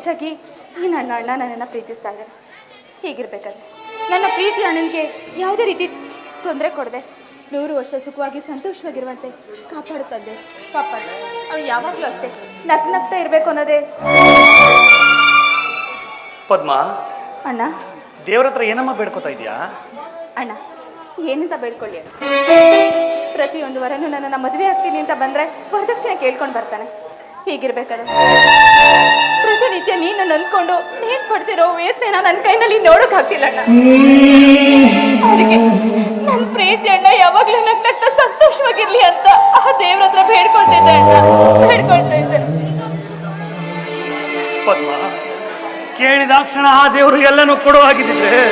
ಹೆಚ್ಚಾಗಿ ಈ ನನ್ನ ಅಣ್ಣ ನನ್ನನ್ನು ಪ್ರೀತಿಸ್ತಾ ಇದ್ದಾರೆ. ಹೀಗಿರ್ಬೇಕಾದ್ರೆ ನನ್ನ ಪ್ರೀತಿ ಅಣ್ಣನಿಗೆ ಯಾವುದೇ ರೀತಿ ತೊಂದರೆ ಕೊಡದೆ 100 ವರ್ಷ ಸುಖವಾಗಿ ಸಂತೋಷವಾಗಿರುವಂತೆ ಕಾಪಾಡುತ್ತದೆ. ಅವನು ಯಾವಾಗಲೂ ಅಷ್ಟೇ ನಗ್ನಗ್ತಾ ಇರಬೇಕು ಅನ್ನೋದೇ. ಪದ್ಮ, ಅಣ್ಣ ದೇವ್ರ ಹತ್ರ ಏನಮ್ಮ ಬೇಡ್ಕೋತಾ ಇದೆಯಾ? ಅಣ್ಣ ಏನಂತ ಬೇಡ್ಕೊಳ್ಳಿ ಅಣ್ಣ, ಪ್ರತಿಯೊಂದು ವರನು ನನ್ನನ್ನು ಮದುವೆ ಆಗ್ತೀನಿ ಅಂತ ಬಂದರೆ ವರದಕ್ಷಿಣೆ ಕೇಳ್ಕೊಂಡು ಬರ್ತಾನೆ. ಹೀಗಿರ್ಬೇಕಾದ್ರೆ ಪ್ರತಿನಿತ್ಯ ನೀನು ನಂದ್ಕೊಂಡು ನೀನು ಪಡ್ತಿರೋ ವೇದನೆನ ನನ್ನ ಕೈನಲ್ಲಿ ನೋಡೋಕ್ಕಾಗ್ತಿಲ್ಲ ಅಣ್ಣ. ಅದಕ್ಕೆ ನನ್ನ ಪ್ರೀತಿ ಅಣ್ಣ ಯಾವಾಗಲೂ ನಗ್ನಗ್ತಾ ಸಂತೋಷವಾಗಿರ್ಲಿ ಅಂತ ಆ ದೇವ್ರ ಹತ್ರ ಬೇಡ್ಕೊಳ್ತಿದ್ದೆ ಅಣ್ಣ, ಬೇಡ್ಕೊಳ್ತಾ ಇದ್ದೆ. ಪದ್ಮ, ಕೇಳಿದಾಕ್ಷಣ ಆ ದೇವರು ಎಲ್ಲನೂ ಕೊಡೋ ಹಾಗಿದ್ದಿದ್ರೆ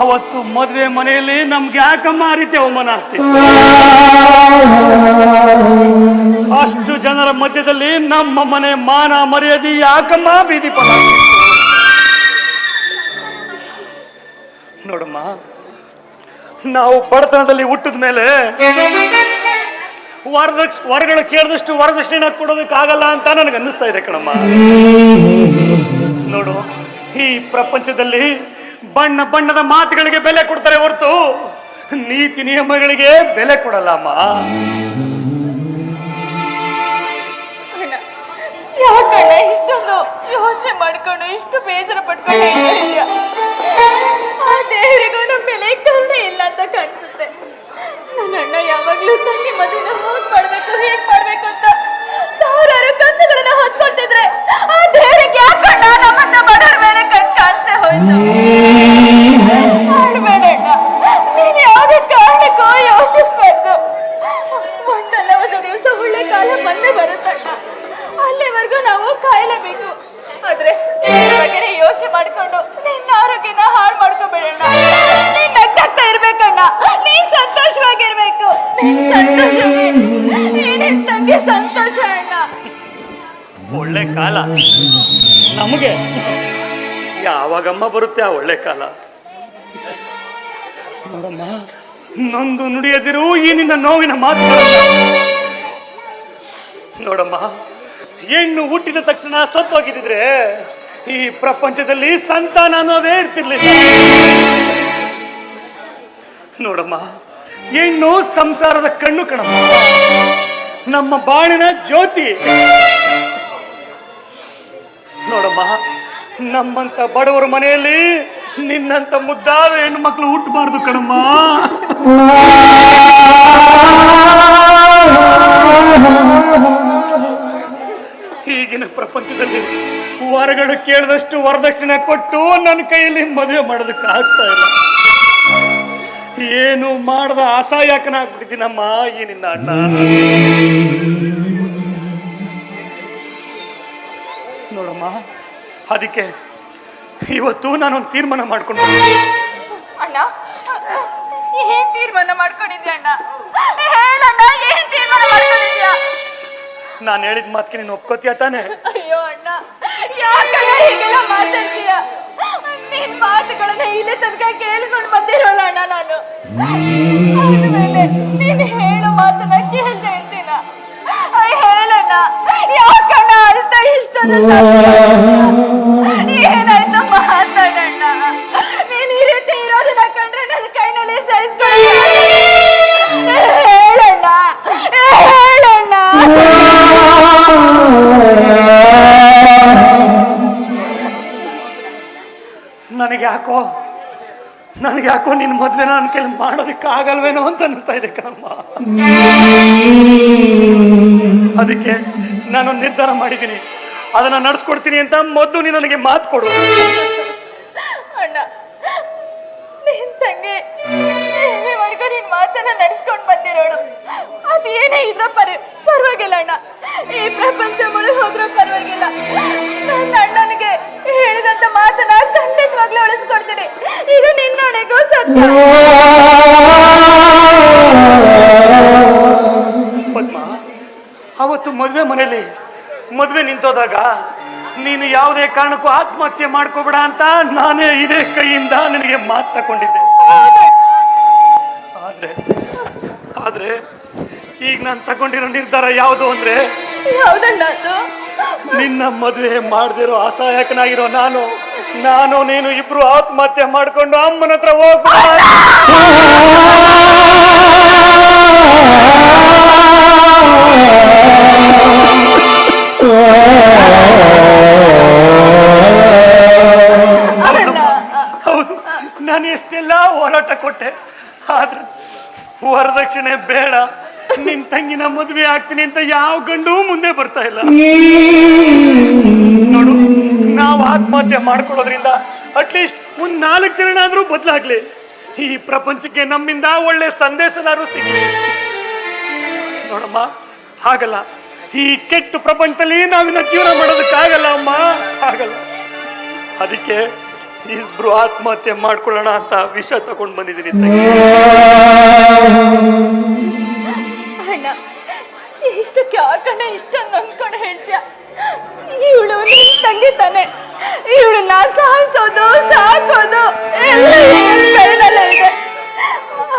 ಅವತ್ತು ಮದುವೆ ಮನೆಯಲ್ಲಿ ನಮ್ಗೆ ಯಾಕಮ್ಮ ಆ ರೀತಿ ಅವಮಾನ ಆಗ್ತಿತ್ತು? ಅಷ್ಟು ಜನರ ಮಧ್ಯದಲ್ಲಿ ನಮ್ಮ ಮನೆ ಮಾನ ಮರ್ಯಾದೆ ಯಾಕಮ್ಮ ಬೀದಿ ಪಾಲ? ನೋಡಮ್ಮ, ನಾವು ಬಡತನದಲ್ಲಿ ಹುಟ್ಟಿದ ಮೇಲೆ ವರಗಳು ಕೇಳಿದಷ್ಟು ವರದಕ್ಷಿಣೆ ಕೊಡೋದಕ್ಕಾಗಲ್ಲ ಅಂತ ನನಗೆ ಅನ್ನಿಸ್ತಾ ಇದೆ ಕಣಮ್ಮ. ನೋಡು, ಈ ಪ್ರಪಂಚದಲ್ಲಿ ಬಣ್ಣ ಬಣ್ಣದ ಮಾತುಗಳಿಗೆ ಬೆಲೆ ಕೊಡ್ತಾರೆ ಹೊರತು ನೀತಿ ನಿಯಮಗಳಿಗೆ ಬೆಲೆ ಕೊಡಲ್ಲ ಅಮ್ಮ. ಯಾಕಣ್ಣ ಇಷ್ಟೊಂದು ಯೋಚನೆ ಮಾಡ್ಕೊಂಡು ಇಷ್ಟು ಬೇಜಾರ ಪಟ್ಕೊಂಡು ಆ ದೇವರಿಗೂ ನಮ್ಮ ಮೇಲೆ ಕರುಣೆ ಇಲ್ಲ ಅಂತ ಕಾಣಿಸುತ್ತೆ. ನನ್ನ ಅಣ್ಣ ಯಾವಾಗ್ಲೂ ತಂಗಿ ಮದುವೆನ ಹೋಗ್ ಮಾಡ್ಬೇಕು ಹೇಗ್ ಮಾಡ್ಬೇಕು ಅಂತ ಸಾವಿರಾರು ಕನಸುಗಳನ್ನ ಹೊತ್ಕೊಳ್ತಿದ್ರೆ ಆ ದೇವರಿಗೆ ಯಾಕಣ್ಣ ನಮ್ಮನ್ನ ಬಡವ್ರ ಮೇಲೆ ಕಣ್ ಕಾಣಿಸ್ತಾ ಹೋಯ್ತು? ಆಡ್ಬೇಡಣ್ಣ, ನೀನ್ ಯಾವುದೇ ಕಾರಣಕ್ಕೂ ಯೋಚಿಸ್ಬಾರ್ದು. ಒಂದಲ್ಲ ಒಂದು ದಿವಸ ಒಳ್ಳೆ ಕಾಲ ಬಂದೇ ಬರುತ್ತಣ್ಣ. ಅಲ್ಲಿವರೆಗೂ ನಾವು ಕಾಯಲೇಬೇಕು. ಆದ್ರೆ ಬಗ್ಗೆ ಯೋಚನೆ ಮಾಡ್ಕೊಂಡು ನಿನ್ನ ಆರೋಗ್ಯನ ಹಾಳು ಮಾಡ್ಕೋಬೇಡಣ್ಣ. ನೀನ್ ನಗ್ತಾ ಇರ್ಬೇಕಣ್ಣ, ನೀನ್ ಸಂತೋಷವಾಗಿರ್ಬೇಕು. ನೀನ್ ಸಂತೋಷವೇ ಏನೇನ್ ತಂಗಿ ಸಂತೋಷ ಅಣ್ಣ. ಒಳ್ಳೆ ಕಾಲ ನಮಗೆ ಯಾವಾಗಮ್ಮ ಬರುತ್ತೆ ಆ ಒಳ್ಳೆ ಕಾಲ? ನೋಡಮ್ಮ, ನೊಂದು ನುಡಿಯದಿರು ಈ ನಿನ್ನ ನೋವಿನ ಮಾತು. ನೋಡಮ್ಮ, ಹೆಣ್ಣು ಹುಟ್ಟಿದ ತಕ್ಷಣ ಸತ್ತೋಗಿದ್ದಿದ್ರೆ ಈ ಪ್ರಪಂಚದಲ್ಲಿ ಸಂತಾನ ಅನ್ನೋದೇ ಇರ್ತಿರ್ಲಿಲ್ಲ. ನೋಡಮ್ಮ, ಹೆಣ್ಣು ಸಂಸಾರದ ಕಣ್ಣು ಕಣಮ್ಮ, ನಮ್ಮ ಬಾಳಿನ ಜ್ಯೋತಿ. ನೋಡಮ್ಮ, ನಮ್ಮಂತ ಬಡವರ ಮನೆಯಲ್ಲಿ ನಿನ್ನಂತ ಮುದ್ದಾದ ಹೆಣ್ಣು ಮಕ್ಕಳು ಹುಟ್ಟಬಾರ್ದು ಕಣಮ್ಮ. ಈಗಿನ ಪ್ರಪಂಚದಲ್ಲಿ ಹೊರಗಡೆ ಕೇಳಿದಷ್ಟು ವರದಕ್ಷಿಣೆ ಕೊಟ್ಟು ನನ್ನ ಕೈಯಲ್ಲಿ ಮದುವೆ ಮಾಡೋದಕ್ಕೆ ಆಗ್ತಾ ಇಲ್ಲ. ಏನು ಮಾಡದ ಅಸಹಾಯಕನ ಆಗ್ಬಿಟ್ಟಿದ್ದೀನಮ್ಮ ಈ ನಿನ್ನ ಅಣ್ಣ. ನೋಡಮ್ಮ, ಅದಕ್ಕೆ ಇವತ್ತು ನಾನೊಂದು ತೀರ್ಮಾನ ಮಾಡ್ಕೊಂಡು. ಅಣ್ಣ, ಏನ್ ತೀರ್ಮಾನ ಮಾಡ್ಕೊಂಡಿದ್ಯಾ ಅಣ್ಣ? ಹೇಳಣ್ಣ, ಏನ್ ತೀರ್ಮಾನ ಮಾಡ್ಕೊಂಡಿದ್ಯಾ? ನಾನು ಹೇಳಿದ ಮಾತಿಗೆ ನೀನು ಒಪ್ಕೋತೀಯ ತಾನೆ? ಅಯ್ಯೋ ಅಣ್ಣ, ಯಾಕಣ್ಣ ಹೀಗೆಲ್ಲ ಮಾತಾಡ್ತೀಯ? ನಿನ್ ಮಾತುಗಳನ್ನ ಇಲ್ಲೇ ತನಕ ಕೇಳ್ಕೊಂಡು ಬಂದಿರೋಲ್ಲ ಅಣ್ಣ ನಾನು. ಆದ್ಮೇಲೆ ನೀನ್ ಹೇಳೋ ಮಾತನ್ನ ಕೇಳ್ತಾ ಇರ್ತೀನ. ಹೇಳಣ್ಣ, ಯಾಕಣ್ಣ ಅಳ್ತ ಇಷ್ಟೊಂದು ಏನಾಯ್ತ ಮಾತಾಡಣ್ಣ. ನೀನ್ ಈ ರೀತಿ ಇರೋದನ್ನ ಕಂಡ್ರೆ ನನ್ನ ಕೈನಲ್ಲಿ ಸಹಿಸ್ಕೊಳ್ಳ. ಹೇಳಣ್ಣ, ಹೇಳಣ್ಣ. ನನಗೆ ಯಾಕೋ ನಿನ್ನ ಮದುವೆ ನನ್ನ ಕೈಲಿ ಮಾಡೋದಕ್ಕೆ ಆಗಲ್ವೇನೋ ಅಂತ ಅನಿಸ್ತಾ ಇದೆ ಕಣಮ್ಮ. ಅದಕ್ಕೆ ನಾನೊಂದು ನಿರ್ಧಾರ ಮಾಡಿದ್ದೀನಿ, ಅದನ್ನ ನಡೆಸ್ಕೊಡ್ತೀನಿ ಅಂತ ಮೊದಲು ನೀನು ನನಗೆ ಮಾತು ಕೊಡು. ಅಣ್ಣ, ನಿನ್ ತಂಗಿ ಇಲ್ಲಿವರೆಗೂ ನಿನ್ ಮಾತನ್ನ ನಡೆಸ್ಕೊಂಡು ಬಂದಿರೋಳು. ಅದು ಏನೇ ಇದ್ರೂ ಪರವಾಗಿಲ್ಲ ಅಣ್ಣ. ಈ ಪ್ರಪಂಚ ಮುಳುಗಿ ಹೋದ್ರೂ ಪರವಾಗಿಲ್ಲ. ನನ್ನ ಅಣ್ಣನಿಗೆ ಹೇಳಿದಂತ ಮಾತನ್ನ ಖಂಡಿತವಾಗ್ಲೂ ಉಳಿಸ್ಕೊಡ್ತೀನಿ. ಇದು ನಿನ್ನೊಣೆಗೂ ಸತ್ಯ. ಪದ್ಮ, ಅವತ್ತು ಮದುವೆ ಮನೆಯಲ್ಲಿ ಮದುವೆ ನಿಂತೋದಾಗ ನೀನು ಯಾವುದೇ ಕಾರಣಕ್ಕೂ ಆತ್ಮಹತ್ಯೆ ಮಾಡ್ಕೋಬೇಡ ಅಂತ ನಾನೇ ಇದೇ ಕೈಯಿಂದ ನಿನಗೆ ಮಾತು ತಗೊಂಡಿದ್ದೆ. ಆದ್ರೆ ಈಗ ನಾನು ತಗೊಂಡಿರೋ ನಿರ್ಧಾರ ಯಾವುದು ಅಂದ್ರೆ, ಯಾವ್ದಣ್ಣ ಅದು? ನಿನ್ನ ಮದುವೆ ಮಾಡದಿರೋ ಅಸಹಾಯಕನಾಗಿರೋ ನಾನು ನೀನು ಇಬ್ರು ಆತ್ಮಹತ್ಯೆ ಮಾಡ್ಕೊಂಡು ಅಮ್ಮನ ಹತ್ರ ಹೋಗ್ಬಿಡ. ಹೌದು, ನಾನು ಎಷ್ಟೆಲ್ಲ ಹೋರಾಟ ಕೊಟ್ಟೆ, ಆದ್ರೆ ವರದಕ್ಷಿಣೆ ಬೇಡ, ನಿನ್ ತಂಗಿನ ಮದುವೆ ಆಗ್ತೀನಿ ಅಂತ ಯಾವ ಗಂಡು ಮುಂದೆ ಬರ್ತಾ ಇಲ್ಲ. ನೋಡು, ನಾವು ಆತ್ಮಹತ್ಯೆ ಮಾಡ್ಕೊಳ್ಳೋದ್ರಿಂದ ಅಟ್ಲೀಸ್ಟ್ ಒಂದ್ 4 ಜನನಾದ್ರೂ ಬದಲಾಗ್ಲಿ, ಈ ಪ್ರಪಂಚಕ್ಕೆ ನಮ್ಮಿಂದ ಒಳ್ಳೆ ಸಂದೇಶನಾದ್ರೂ ಸಿಗ್ಲಿ. ನೋಡಮ್ಮ, ಹಾಗಲ್ಲ, ಈ ಕೆಟ್ಟ ಪ್ರಪಂಚದಲ್ಲಿ ನಾವಿನ್ನ ಜೀವನ ಮಾಡೋದಕ್ಕಾಗಲ್ಲ ಅಮ್ಮ, ಆಗಲ್ಲ. ಅದಕ್ಕೆ ಇಬ್ರು ಆತ್ಮಹತ್ಯೆ ಮಾಡ್ಕೊಳ್ಳೋಣ ಅಂತ ವಿಷ ತಗೊಂಡು ಬಂದಿದ್ದೀನಿ. ಅಣ್ಣ, ಇಷ್ಟಕ್ಕೆ ಯಾಕಣ್ಣ ಇಷ್ಟೊಂದು ನೊಂದ್ಕೊಂಡು ಹೇಳ್ತೀಯ? ಇವಳು ನಿನ್ ತಂಗಿ ತಾನೆ, ಇವಳನ್ನ ಸಾಯಿಸೋದು ಸಾಕೋದು ಎಲ್ಲ ನನ್ನ ಕೈನಲ್ಲೇ ಇದೆ.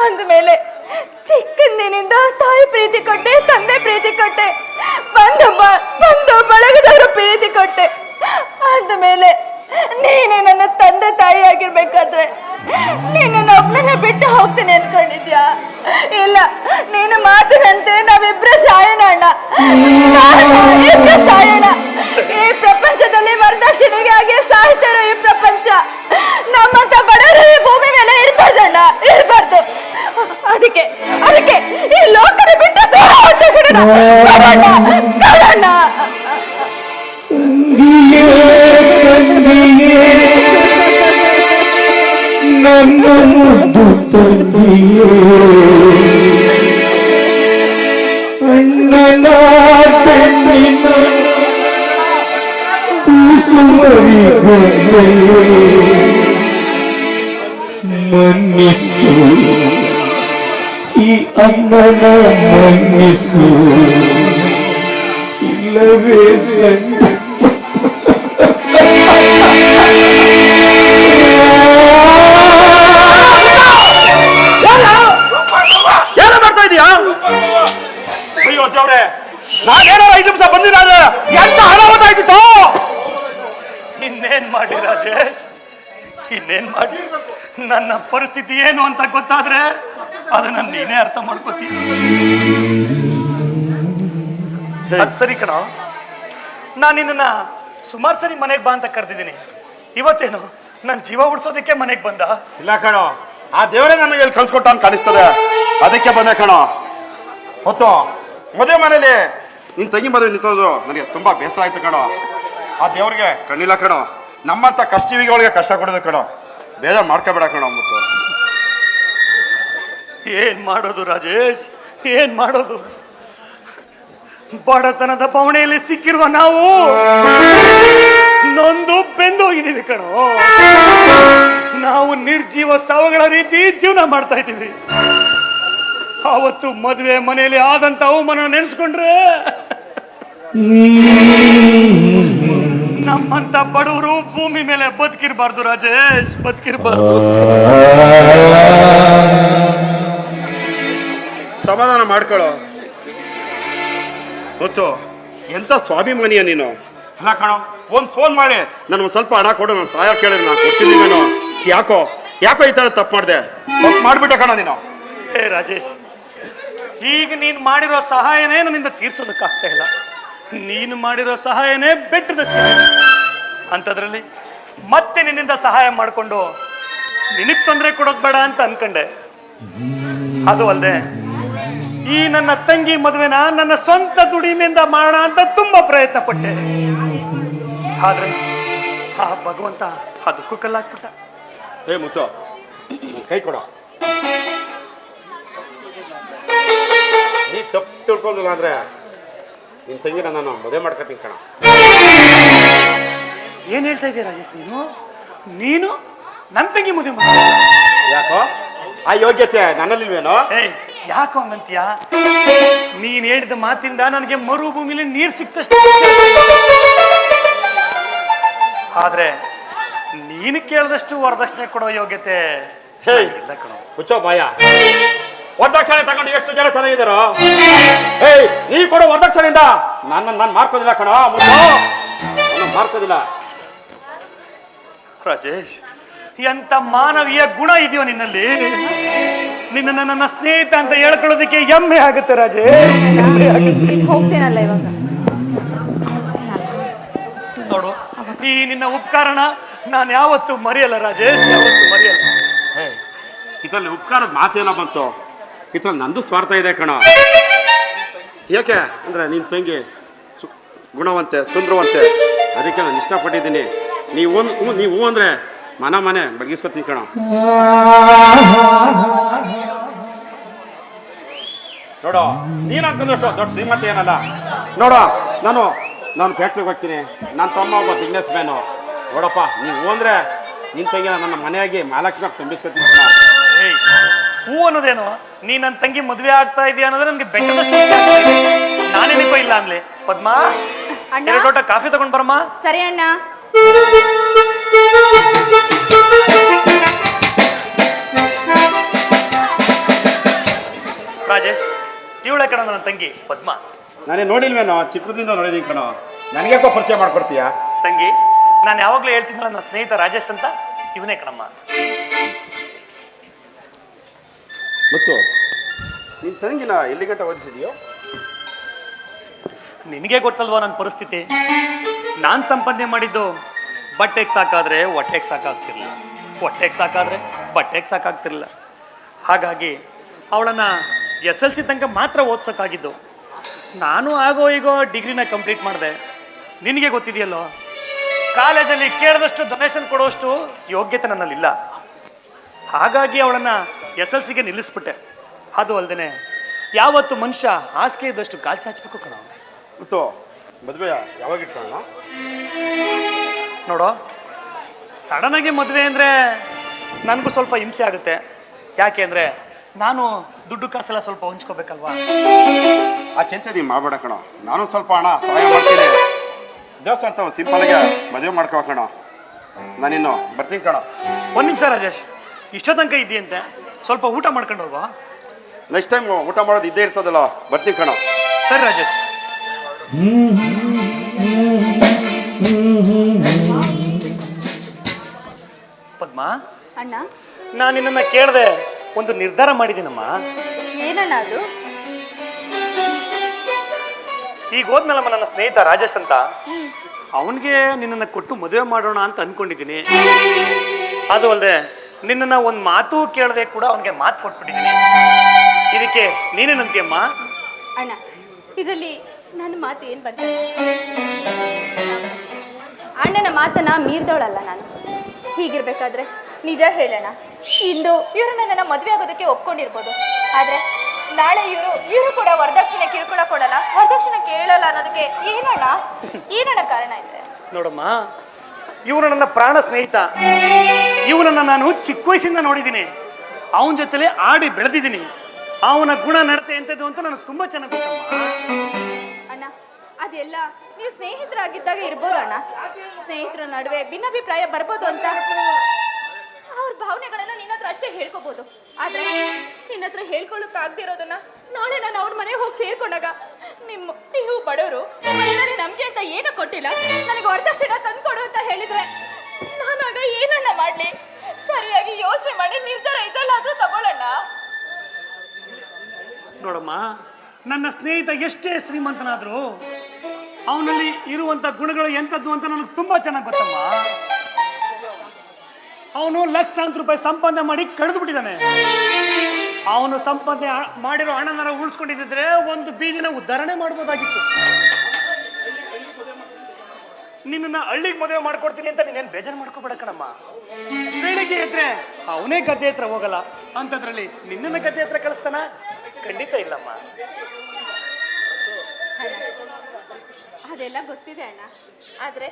ಅಂದಮೇಲೆ ಚಿಕ್ಕಂದಿನಿಂದ ತಾಯಿ ಪ್ರೀತಿ ಕೊಟ್ಟೆ, ತಂದೆ ಪ್ರೀತಿ ಕೊಟ್ಟೆ, ಬಂದು ಬಳಗದವರು ಪ್ರೀತಿ ಕೊಟ್ಟೆ. ಅಂದಮೇಲೆ ನೀನೇ ನನ್ನ ತಂದೆ ತಾಯಿ ಆಗಿರ್ಬೇಕಾದ್ರೆ ನೀನನ್ನ ಒಬ್ಬನೇ ಬಿಟ್ಟು ಹೋಗ್ತೀನಿ ಅನ್ಕೊಂಡಿದ್ಯಾ? ಇಲ್ಲ, ನೀನು ಮಾತಿನಂತೆ ನಾವಿಬ್ರು ಸಾಯೋಣ ಅಣ್ಣ, ಇಬ್ರು ಸಾಯೋಣ. ಈ ಪ್ರಪಂಚದಲ್ಲಿ ವರದಕ್ಷಿಣೆಗಾಗಿ ಸಾಯ್ತಾರೋ ಈ ಪ್ರಪಂಚ. ನಮ್ಮಂತ ಬಡವರು ಈ ಭೂಮಿ ಮೇಲೆ ಇರ್ಬಾರ್ದಣ್ಣ, ಇರ್ಬಾರ್ದು. ಅದಕ್ಕೆ ಈ ಲೋಕದ ಬಿಟ್ಟು ದೂರ ಹೊರಟೋಗೋಣ. ನನ್ನ ಮುದ್ದು ತಂಗಿಯೇ, ಅಣ್ಣನ ಬೆನ್ನಿನ ಕೂಸುಮರಿ ಗೊಂಬೆಯೇ, ಮನ್ನಿಸು ಈ ಅಣ್ಣನ ಮನ್ನಿಸು, ಇಲ್ಲವೇ ನಾನೇನೋ 5 ನಿಮಿಷ ಬಂದಿರಾದ್ರೆ ಎಂತ ಅನಾಹುತ. ಇನ್ನೇನ್ ಮಾಡಿ ರಾಜೇಶ್, ಇನ್ನೇನ್ ಮಾಡಿ? ನನ್ನ ಪರಿಸ್ಥಿತಿ ಏನು ಅಂತ ಗೊತ್ತಾದ್ರೆ ಅದನ್ನ ನೀನೇ ಅರ್ಥ ಮಾಡ್ಕೋತೀನಿ. ಅದ್ ಸರಿ ಕಣ, ನಾನು ನಿನ್ನ ಸುಮಾರು ಸರಿ ಮನೆಗೆ ಬಾ ಅಂತ ಕರೆದಿದ್ದೀನಿ. ಇವತ್ತೇನು ನನ್ನ ಜೀವ ಉಳಿಸೋದಕ್ಕೆ ಮನೆಗೆ ಬಂದ? ಇಲ್ಲ ಕಣೋ, ಆ ದೇವರೇ ನನಗೆ ಇಲ್ಲಿ ಕಳ್ಸಿಕೊಟ್ಟ ಅಂತ ಕಾಣಿಸ್ತದೆ, ಅದಕ್ಕೆ ಬಂದೆ ಕಣೋ. ಹೊತ್ತು ಮದುವೆ ಮನೇಲಿ ನಿನ್ ತಂಗಿ ಮದುವೆ ನಿಂತೋದು ನನಗೆ ತುಂಬಾ ಬೇಸರ ಆಯ್ತು ಕಣೋ. ಆ ದೇವ್ರಿಗೆ ಕಣ್ಣಿಲ್ಲ ಕಣೋ, ನಮ್ಮಂತ ಕಷ್ಟಜೀವಿಗಳಿಗೆ ಕಷ್ಟ ಕೊಡೋದು ಕಣೋ, ಬೇಜಾರು ಮಾಡ್ಕೋಬೇಡ ಕಣೋ. ಮತ್ತು ಏನ್ ಮಾಡೋದು ರಾಜೇಶ್, ಏನ್ ಮಾಡೋದು? ಬಡತನದ ಬವಣೆಯಲ್ಲಿ ಸಿಕ್ಕಿರುವ ನಾವು ನೊಂದು ಬೆಂದೋಗಿದ್ದೀವಿ ಕಣೋ. ನಾವು ನಿರ್ಜೀವ ಸಾವುಗಳ ರೀತಿ ಜೀವನ ಮಾಡ್ತಾ ಇದ್ದೀವಿ. ಅವತ್ತು ಮದುವೆ ಮನೆಯಲ್ಲಿ ಆದಂತ ಅವಮಾನ ನೆನ್ಸ್ಕೊಂಡ್ರೆ ನಮ್ಮಂತ ಬಡವರು ಭೂಮಿ ಮೇಲೆ ಬದುಕಿರ್ಬಾರ್ದು ರಾಜೇಶ್, ಬದುಕಿರ್ಬಾರ್ದು. ಸಮಾಧಾನ ಮಾಡ್ಕೊಳ್ಳೋ. ಗೊತ್ತು ಎಂತ ಸ್ವಾಭಿಮಾನಿಯ ನೀನು. ಅಲ್ಲ ಕಣೋ, ಒಂದು ಫೋನ್ ಮಾಡಿ ನನಗೆ ಸ್ವಲ್ಪ ಹಣ ಕೊಡು, ನಾನು ಸಹಾಯ ಕೇಳಿದ್ರೆ ನಾನು ಕೊಡ್ತೀನಿ. ನಾನು ಯಾಕೋ ಈ ತರ ತಪ್ಪು ಮಾಡಿದೆ, ತಪ್ಪು ಮಾಡ್ಬಿಟ್ಟೆ ಕಣ ನೀನು. ಏ ರಾಜೇಶ್, ಈಗ ನೀನು ಮಾಡಿರೋ ಸಹಾಯನೇ ನನ್ನಿಂದ ತೀರ್ಸೋದಕ್ಕಾಗ್ತಾ ಇಲ್ಲ. ನೀನು ಮಾಡಿರೋ ಸಹಾಯನೇ ಬೆಟ್ಟದಷ್ಟೇ. ಅಂಥದ್ರಲ್ಲಿ ಮತ್ತೆ ನಿನ್ನಿಂದ ಸಹಾಯ ಮಾಡಿಕೊಂಡು ನಿನಗೆ ತೊಂದರೆ ಕೊಡೋದು ಬೇಡ ಅಂತ ಅನ್ಕೊಂಡೆ. ಅದು ಅಲ್ಲದೆ ಈ ನನ್ನ ತಂಗಿ ಮದುವೆನ ನನ್ನ ಸ್ವಂತ ದುಡಿಮೆಯಿಂದ ಮಾಡೋಣ ಅಂತ ತುಂಬಾ ಪ್ರಯತ್ನ ಪಟ್ಟೆ. ಆದ್ರೆ ಆ ಭಗವಂತ ಅದಕ್ಕೂ ಕಲ್ಲಾಕ್ಬಿಟ್ಟ. ಏ ಮುತ್ತು, ಕೈ ಕೊಡ. ನೀ ತಪ್ಪು ತಿಳ್ಕೊಂಡಿಲ್ಲ ಅಂದ್ರೆ ನಿನ್ ತಂಗಿನ ನಾನು ಮದುವೆ ಮಾಡ್ಕೊತೀನಿ ಕಣ. ಏನ್ ಹೇಳ್ತಾ ಇದೀಯ ರಾಜೇಶ್? ನೀನು ನನ್ನ ತಂಗಿ ಮದುವೆ ಮಾಡ? ಯಾಕೋ ಆ ಯೋಗ್ಯತೆ ನನ್ನಲ್ಲಿಲ್ವೇನೋ? ಏಯ್, ಯಾಕೋ ಹಂಗಂತೀಯ? ನೀನ್ ಹೇಳಿದ ಮಾತಿಂದ ನನಗೆ ಮರುಭೂಮಿಲಿ ನೀರು ಸಿಕ್ತಷ್ಟು. ಆದ್ರೆ ನೀನು ಕೇಳಿದಷ್ಟು ವರದಕ್ಷಿಣೆ ಕೊಡೋ ಯೋಗ್ಯತೆ ಇಲ್ಲ ಕಣೋ. ಹುಚ್ಚೋ ಬಾಯ, ವರದಕ್ಷಿಣೆ ತಗೊಂಡು ಎಷ್ಟು ಜನ ಚೆನ್ನಾಗಿದ್ದಾರೋ. ಏಯ್, ನೀ ಕೊಡೋ ವರದಕ್ಷಿಣೆಯಿಂದ ನಾನು ಮಾರ್ಕೋದಿಲ್ಲ ಕಣೋ. ಮಾರ್ಕೋದಿಲ್ಲ. ರಾಜೇಶ್, ಎಂತ ಮಾನವೀಯ ಗುಣ ಇದೆಯೋ ನಿನ್ನಲ್ಲಿ. ನಿನ್ನನ್ನು ನನ್ನ ಸ್ನೇಹಿತ ಅಂತ ಹೇಳ್ಕೊಳ್ಳೋದಕ್ಕೆ ಹೆಮ್ಮೆ ಆಗುತ್ತೆ ರಾಜೇಶ್, ಹೆಮ್ಮೆ ಆಗುತ್ತೆ. ನೀನ್ ಹೋಗ್ತೇನಲ್ಲ ಇವಾಗ. ನೋಡು, ಈ ನಿನ್ನ ಉಪಕಾರನ ನಾನು ಯಾವತ್ತೂ ಮರೆಯಲ್ಲ ರಾಜೇಶ್, ಯಾವತ್ತೂ ಮರೆಯಲ್ಲ. ಇದರಲ್ಲಿ ಉಪಕಾರದ ಮಾತೇನೋ ಬಂತು, ಇದ್ರಲ್ಲಿ ನಂದು ಸ್ವಾರ್ಥ ಇದೆ ಕಣ. ಯಾಕೆ ಅಂದ್ರೆ ನಿನ್ನ ತಂಗಿ ಗುಣವಂತೆ ಸುಂದರವಂತೆ, ಅದಕ್ಕೆ ನಾನು ಇಷ್ಟಪಟ್ಟಿದ್ದೀನಿ. ನೀವು ಅಂದ್ರೆ ಮನೆ ಬಗ್ಗಿಸ್ಕೊತೀನಿ ಕಣ. ನೋಡೋ, ನೀನು ಅನ್ಕೊಂಡಷ್ಟು ದೊಡ್ಡ ಶ್ರೀಮಂತ ಏನಲ್ಲ. ನೋಡೋ, ನಾನು ಫ್ಯಾಕ್ಟ್ರಿಗೆ ಹೋಗ್ತೀನಿ, ನನ್ನ ತಮ್ಮ ಒಬ್ಬ ಬಿಸ್ನೆಸ್ ಮ್ಯಾನು. ನೋಡಪ್ಪ, ನೀವು ಅಂದ್ರೆ ನಿನ್ನ ತಂಗಿನ ನನ್ನ ಮನೆಯಾಗಿ ಮಹಾಲಕ್ಷ್ಮಿ ತುಂಬಿಸ್ಕೊತೀನಿ ಕಣ. ಏಯ್, ಹೂ ಅನ್ನೋದೇನು? ನೀ ನನ್ನ ತಂಗಿ ಮದುವೆ ಆಗ್ತಾ ಇದೆಯಾ ಅನ್ನೋದ್ರೆ ನನಗೆ ಬೆಟ್ಟದಷ್ಟು ನಾನೇನಿಪ್ಪ ಇಲ್ಲ ಅನ್ಲಿ. ಪದ್ಮಾ, ಅಣ್ಣ, 2 ಲೋಟ ಕಾಫಿ ತಗೊಂಡ್ ಬರಮ್ಮ. ಸರಿ ಅಣ್ಣ. ರಾಜೇಶ್, ಇವಳೆ ಕಣ ನನ್ನ ತಂಗಿ ಪದ್ಮಾ. ನಾನೇ ನೋಡಿಲ್ವೇನೋ, ಚಿಕ್ಕದಿಂದ ನೋಡಿದೀನಿ ಕಣೋ. ನನಗ್ಯಾಕೋ ಪರಿಚಯ ಮಾಡ್ಕೊಡ್ತೀಯಾ? ತಂಗಿ, ನಾನು ಯಾವಾಗಲೂ ಹೇಳ್ತೀನಲ್ಲ ನನ್ನ ಸ್ನೇಹಿತ ರಾಜೇಶ್ ಅಂತ, ಇವನೇ ಕಣಮ್ಮ. ಮತ್ತು ನಿನ್ನ ತಂಗಿನ ಎಲ್ಲಿ ಗಂಟೆ ಓದಿಸಿದೆಯೋ? ನಿನಗೆ ಗೊತ್ತಲ್ವಾ ನನ್ನ ಪರಿಸ್ಥಿತಿ. ನಾನು ಸಂಪಾದನೆ ಮಾಡಿದ್ದು ಬಟ್ಟೆಗೆ ಸಾಕಾದ್ರೆ ಹೊಟ್ಟೆಗೆ ಸಾಕಾಗ್ತಿರ್ಲಿಲ್ಲ, ಹೊಟ್ಟೆಗೆ ಸಾಕಾದ್ರೆ ಬಟ್ಟೆಗೆ ಸಾಕಾಗ್ತಿರ್ಲಿಲ್ಲ. ಹಾಗಾಗಿ ಅವಳನ್ನು SLC ತನಕ ಮಾತ್ರ ಓದ್ಸೋಕ್ಕಾಗಿದ್ದು. ನಾನು ಆಗೋ ಈಗೋ ಡಿಗ್ರಿನ ಕಂಪ್ಲೀಟ್ ಮಾಡಿದೆ. ನಿನಗೆ ಗೊತ್ತಿದೆಯಲ್ಲೋ, ಕಾಲೇಜಲ್ಲಿ ಕೇಳಿದಷ್ಟು ಡೊನೇಷನ್ ಕೊಡುವಷ್ಟು ಯೋಗ್ಯತೆ ನನ್ನಲ್ಲಿಲ್ಲ. ಹಾಗಾಗಿ ಅವಳನ್ನು SLCಗೆ ನಿಲ್ಲಿಸ್ಬಿಟ್ಟೆ. ಅದು ಅಲ್ಲದೆ ಯಾವತ್ತು ಮನುಷ್ಯ ಹಾಸಿಗೆ ಇದ್ದಷ್ಟು ಕಾಲು ಚಾಚಬೇಕು ಕಣ. ಮತ್ತು ಮದುವೆ ಯಾವಾಗ ಇಟ್ಕೊಳ್ಳೋಣ? ನೋಡೋ, ಸಡನ್ನಾಗಿ ಮದುವೆ ಅಂದರೆ ನನಗೂ ಸ್ವಲ್ಪ ಹಿಂಸೆ ಆಗುತ್ತೆ. ಯಾಕೆ ಅಂದರೆ ನಾನು ದುಡ್ಡು ಕಾಸೆಲ್ಲ ಸ್ವಲ್ಪ ಹೊಂಚ್ಕೋಬೇಕಲ್ವಾ. ಆ ಚಿಂತೆ ನೀವು ಮಾಡಬೇಡ ಕಣೋ, ನಾನು ಸ್ವಲ್ಪ ಹಣ ಸಹಾಯ ಮಾಡ್ತೀನಿ. ದೇವಸ್ಥಾನ ಸಿಂಪಲ್ಗೆ ಮದುವೆ ಮಾಡ್ಕೋ ಕಣೋ. ನಾನಿನ್ನು ಬರ್ತೀನಿ ಕಣೋ. ಒಂದು ನಿಮಿಷ ರಾಜೇಶ್, ಇಷ್ಟೋ ತನಕ ಇದೆಯಂತೆ, ಸ್ವಲ್ಪ ಊಟ ಮಾಡ್ಕೊಂಡು ಹೋಗುವ. ನೆಕ್ಸ್ಟ್ ಟೈಮ್ ಊಟ ಮಾಡೋದು ಇದ್ದೇ ಇರ್ತದಲ್ಲ, ಬರ್ತೀನಿ ಕಣೋ. ಸರಿ ರಾಜೇಶ್. ಪದ್ಮಾ, ಅಣ್ಣ, ನಾನು ನಿನ್ನನ್ನು ಕೇಳಿದೆ, ಒಂದು ನಿರ್ಧಾರ ಮಾಡಿದ್ದೀನಮ್ಮ. ಏನಣ್ಣ ಅದು? ಈಗ ಹೋದ್ನಲ್ಲಮ್ಮ ನನ್ನ ಸ್ನೇಹಿತ ರಾಜೇಶ್ ಅಂತ, ಅವನಿಗೆ ನಿನ್ನನ್ನು ಕೊಟ್ಟು ಮದುವೆ ಮಾಡೋಣ ಅಂತ ಅನ್ಕೊಂಡಿದ್ದೀನಿ. ಅದು ಅಲ್ಲದೆ ನಿನ್ನನ್ನು ಒಂದು ಮಾತು ಕೇಳದೆ ಕೂಡ ಅವನಿಗೆ ಮಾತು ಕೊಟ್ಬಿಟ್ಟಿದ್ದೀನಿ. ಇದಕ್ಕೆ ನೀನೇನಂತೀಯಮ್ಮ? ಅಣ್ಣ, ಇದರಲ್ಲಿ ನನ್ನ ಮಾತು ಏನು ಬಂತ? ಅಣ್ಣನ ಮಾತನ್ನ ಮೀರ್ದವಳಲ್ಲ ನಾನು. ಹೀಗಿರ್ಬೇಕಾದ್ರೆ ನಿಜ ಹೇಳೋಣ, ಇಂದು ಇವರು ನನ್ನನ್ನು ಮದುವೆ ಆಗೋದಕ್ಕೆ ಒಪ್ಕೊಂಡಿರ್ಬೋದು, ಆದ್ರೆ ನಾಳೆ ಇವರು ಕೂಡ ವರದಕ್ಷಿಣೆ ಕಿರುಕುಳ ಕೊಡಲ್ಲ, ವರದಕ್ಷಿಣೆ ಕೇಳಲ್ಲ ಅನ್ನೋದಕ್ಕೆ ಏನಣ್ಣ ಕಾರಣ ಇದೆ? ನೋಡಮ್ಮ, ಇವನು ನನ್ನ ಪ್ರಾಣ ಸ್ನೇಹಿತ. ಇವನನ್ನು ನಾನು ಚಿಕ್ಕ ವಯಸ್ಸಿಂದ ನೋಡಿದ್ದೀನಿ, ಅವನ ಜೊತೆಲೆ ಆಡಿ ಬೆಳೆದಿದ್ದೀನಿ. ಅವನ ಗುಣ ನಡತೆ ಎಂಥದ್ದು ಅಂತ ನನಗೆ ತುಂಬ ಚೆನ್ನಾಗಿ ಗೊತ್ತಮ್ಮ. ಅಣ್ಣ, ಅದೆಲ್ಲ ನೀವು ಸ್ನೇಹಿತರಾಗಿದ್ದಾಗ ಇರ್ಬೋದು ಅಣ್ಣ. ಸ್ನೇಹಿತರ ನಡುವೆ ಭಿನ್ನಾಭಿಪ್ರಾಯ ಬರ್ಬೋದು ಅಂತ ಅವ್ರ ಭಾವನೆಗಳನ್ನ ನಿನ್ನ ಹತ್ರ ಅಷ್ಟೇ ಹೇಳ್ಕೋಬಹುದು. ಆದ್ರೆ ನಿನ್ನ ಹತ್ರ ಹೇಳ್ಕೊಳ್ಳೋಕ್ಕಾಗದಿರೋದನ್ನ ನಾಳೆ ನಾನು ಅವ್ರ ಮನೆಗೆ ಹೋಗಿ ಸೇರ್ಕೊಂಡಾಗ ನೀವು ಬಡವರು, ನಿಮ್ಮಲ್ಲಿ ನಮ್ಗೆ ಅಂತ ಏನು ಕೊಟ್ಟಿಲ್ಲ, ನನಗೆ ವರದಕ್ಷಿಣೆ ತಂದ್ಕೊಡು ಅಂತ ಹೇಳಿದ್ರೆ ನಾನಾಗ ಏನನ್ನ ಮಾಡ್ಲಿ? ಸರಿಯಾಗಿ ಯೋಚನೆ ಮಾಡಿ ನಿರ್ಧಾರ ಇದಲ್ಲಾದ್ರೂ ತಗೊಳ್ಳೋಣ. ನೋಡಮ್ಮ, ನನ್ನ ಸ್ನೇಹಿತ ಎಷ್ಟೇ ಶ್ರೀಮಂತನಾದರೂ ಅವನಲ್ಲಿ ಇರುವಂಥ ಗುಣಗಳು ಎಂಥದ್ದು ಅಂತ ನನಗೆ ತುಂಬ ಚೆನ್ನಾಗಿ ಗೊತ್ತಮ್ಮ. ಅವನು ಲಕ್ಷಾಂತರ ರೂಪಾಯಿ ಸಂಪಾದನೆ ಮಾಡಿ ಕಳೆದು ಬಿಟ್ಟಿದ್ದಾನೆ. ಅವನು ಸಂಪಾದನೆ ಮಾಡಿರೋ ಹಣನ ಉಳಿಸ್ಕೊಂಡಿದ್ದರೆ ಒಂದು ಬೀದಿನ ಉದ್ಧಾರಣೆ ಮಾಡ್ಬೋದಾಗಿತ್ತು. ನಿನ್ನನ್ನು ಹಳ್ಳಿಗೆ ಮದುವೆ ಮಾಡ್ಕೊಡ್ತೀನಿ ಅಂತ ನೀನೇನು ಬೇಜಾರು ಮಾಡ್ಕೋಬೇಡ ಕಣಮ್ಮ. ಬೆಳಿಗ್ಗೆ ಎದ್ರೆ ಅವನೇ ಗದ್ದೆ ಹತ್ರ ಹೋಗಲ್ಲ, ಅಂಥದ್ರಲ್ಲಿ ನಿನ್ನನ್ನು ಗದ್ದೆ ಹತ್ರ ಕಳಿಸ್ತಾನ? ಖಂಡಿತ ಇಲ್ಲಮ್ಮ. ಅದೆಲ್ಲ ಗೊತ್ತಿದೆ ಅಣ್ಣ, ಆದ್ರೆ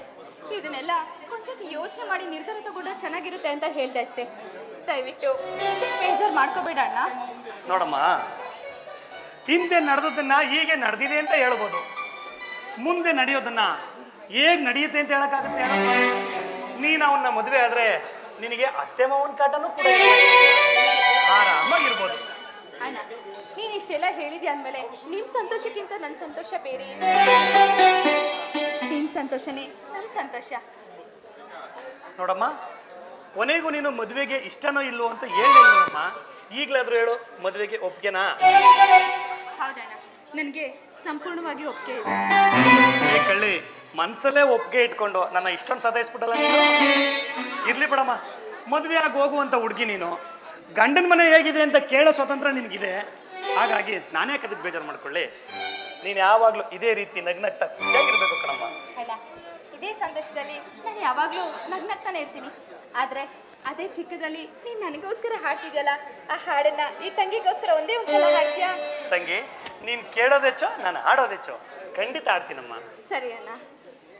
ಇದನ್ನೆಲ್ಲ ಕೊಂಚ ಯೋಚನೆ ಮಾಡಿ ನಿರ್ಧಾರ ತಗೊಂಡ್ರೆ ಚೆನ್ನಾಗಿರುತ್ತೆ ಅಂತ ಹೇಳ್ದೆ ಅಷ್ಟೇ. ದಯವಿಟ್ಟು ಬೇಜಾರು ಮಾಡ್ಕೋಬೇಡ ಅಣ್ಣ. ನೋಡಮ್ಮ, ಹಿಂದೆ ನಡೆದದನ್ನ ಹೀಗೆ ನಡೆದಿದೆ ಅಂತ ಹೇಳ್ಬೋದು, ಮುಂದೆ ನಡೆಯೋದನ್ನ ಹೇಗೆ ನಡೆಯುತ್ತೆ ಅಂತ ಹೇಳಕ್ಕಾಗುತ್ತೆ? ನೀನು ಅವನ್ನ ಮದುವೆ ಆದ್ರೆ ನಿನಗೆ ಅತ್ತೆ ಮಾವನ ಕಾಟನೂ ಕೂಡ ಆರಾಮಾಗಿರ್ಬೋದು. ಅಣ್ಣ, ನೀನ್ ಇಷ್ಟೆಲ್ಲ ಹೇಳಿದ್ಯಾ ಅಂದ್ಮೇಲೆ ನಿನ್ ಸಂತೋಷಕ್ಕಿಂತ ನನ್ನ ಸಂತೋಷ ಬೇರೆ. ನಿನ್ನ ಸಂತೋಷನೇ ನನ್ನ ಸಂತೋಷ. ನೋಡಮ್ಮ, ಕೊನೆಗೂ ನೀನು ಮದುವೆಗೆ ಇಷ್ಟನೋ ಇಲ್ವೋ ಅಂತ ಹೇಳಿಲ್ಲಮ್ಮ. ಈಗಲಾದ್ರೂ ಹೇಳು, ಮದುವೆಗೆ ಒಪ್ಗೆನಾ? ಹೌದಣ್ಣ, ನನಗೆ ಸಂಪೂರ್ಣವಾಗಿ ಒಪ್ಪಿಗೆ ಇದೆ. ಏ ಕಳ್ಳಿ, ಮನ್ಸಲ್ಲೇ ಒಪ್ಪಿಗೆ ಇಟ್ಕೊಂಡು ನನ್ನ ಇಷ್ಟೊಂದು ಸತಾಯಿಸ್ಬಿಟ್ಟಲ್ಲ ನೀನು. ಇರ್ಲಿ ಬಿಡಮ್ಮ, ಮದುವೆ ಆಗಿ ಹೋಗುವಂತ ಹುಡುಗಿ ನೀನು. ಗಂಡನ ಮನೆ ಹೇಗಿದೆ ಅಂತ ಕೇಳೋ ಸ್ವತಂತ್ರ ನಿನಗಿದೆ. ಹಾಗಾಗಿ ನಾನೇ ಅದಕ್ಕೆ ಬೇಜಾರು ಮಾಡ್ಕೊಳ್ಳಿ. ನೀನು ಯಾವಾಗಲೂ ಇದೇ ರೀತಿ ನಗ್ನಗ್ತಾ ಖುಷಿಯಾಗಿರ್ಬೇಕು ಕಣಮ್ಮ. ಅಣ್ಣ, ಇದೇ ಸಂತೋಷದಲ್ಲಿ ನಾನು ಯಾವಾಗಲೂ ನಗ್ನಗ್ತಾನೆ ಇರ್ತೀನಿ. ಆದರೆ ಅದೇ ಚಿಕ್ಕದಲ್ಲಿ ನೀನು ನನಗೋಸ್ಕರ ಹಾಡ್ತಿದ್ಯಲ್ಲ, ಆ ಹಾಡನ್ನ ಈ ತಂಗಿಗೋಸ್ಕರ ಒಂದೇ ಒಂದು ಸಲ ಹಾಡ್ತೀಯಾ? ತಂಗಿ, ನೀನು ಕೇಳೋದೆಚ್ಚೋ ನಾನು ಆಡೋದೆಚ್ಚೋ, ಖಂಡಿತ ಆಡ್ತೀನಮ್ಮ. ಸರಿ ಅಣ್ಣ.